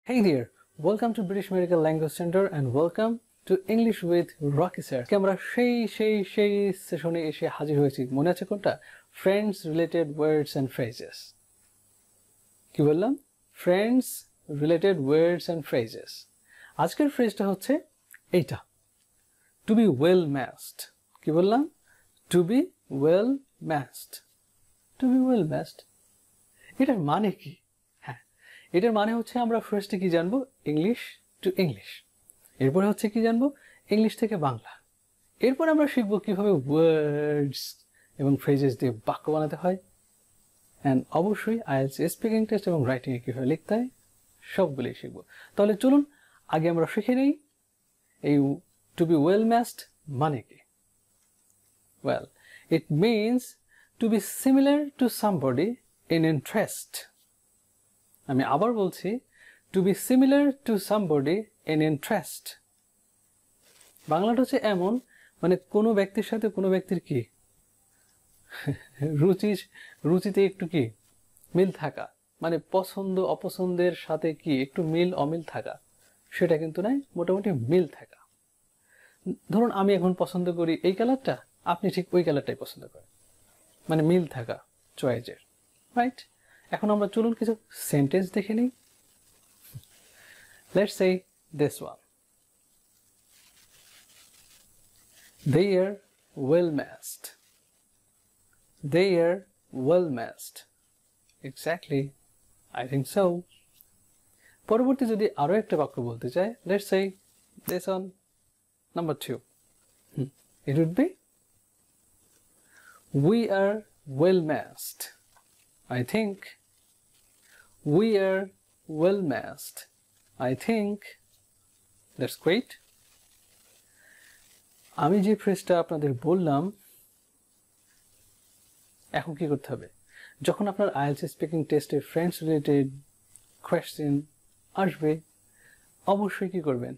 Hey there, welcome to British Medical Language Center and welcome to English with Rocky Sir. আমরা সেই সেশনে এসে হাজির হয়েছি। মনে আছে কোনটা? Friends related words and phrases. কি বললাম? Friends related words and phrases. আজকের ফ্রেজটা হচ্ছে এইটা। To be well matched. কি বললাম? To be well matched. To be well matched. এটার মানে কি? এটার মানে হচ্ছে আমরা ফার্স্টে কি জানবো? English to English. এরপরে হচ্ছে কি জানবো? ইংলিশ থেকে বাংলা। এরপর আমরা শিখবো কিভাবে ওয়ার্ডস এবং ফ্রেজেস দিয়ে বাক্য বানাতে হয়। অ্যান্ড অবশ্যই আইএলটিএস স্পিকিং টেস্ট এবং রাইটিং এ কিভাবে লিখতে হয় সবগুলোই শিখবো। তাহলে চলুন আগে আমরা শিখে নেই এই টু বি ওয়েল ম্যাচড মানে কি। Well, it means to be similar to somebody in interest. আমি আবার বলছি, to be similar to somebody in interest. বাংলাটা হচ্ছে এমন, মানে কোনো ব্যক্তির সাথে কোনো ব্যক্তির কি রুচিতে একটু কি মিল থাকা, মানে পছন্দ অপছন্দের সাথে কি একটু মিল অমিল থাকা, সেটা কিন্তু নয়, মোটামুটি মিল থাকা। ধরুন আমি এখন পছন্দ করি এই কালারটা, আপনি ঠিক ওই কালারটাই পছন্দ করেন, মানে মিল থাকা চয়েসের, রাইট? এখন আমরা চলুন কিছু সেন্টেন্স দেখে নিই। Let's say this one. They are well matched. They are well matched. Exactly. I think so. পরবর্তী যদি আরো একটা বাক্য বলতে চাই, let's say this one, number 2. It would be, we are well matched. I think we are well matched. I think. That's great. আমি যে ফ্রেজটা আপনাদের বললাম, এখন কি করতে হবে? যখন আপনার আইএলটিএস স্পিকিং টেস্টে ফ্রেন্ডস রিলেটেড কোয়েশ্চেন আসবে, অবশ্যই কি করবেন?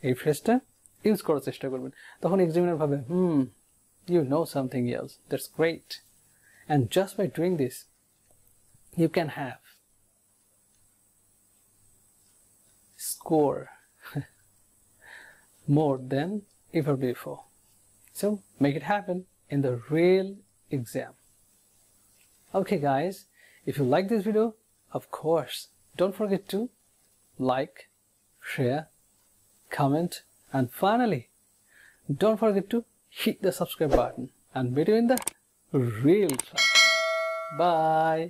এই ফ্রেজটা ইউজ করার চেষ্টা করবেন। তখন এক্সামিনার ভাবে, you know something else. That's great. And just by doing this, you can have score more than ever before. So make it happen in the real exam. Okay guys, if you like this video, of course, don't forget to like, share, comment, and finally, don't forget to hit the subscribe button and meet you in the real class. Bye.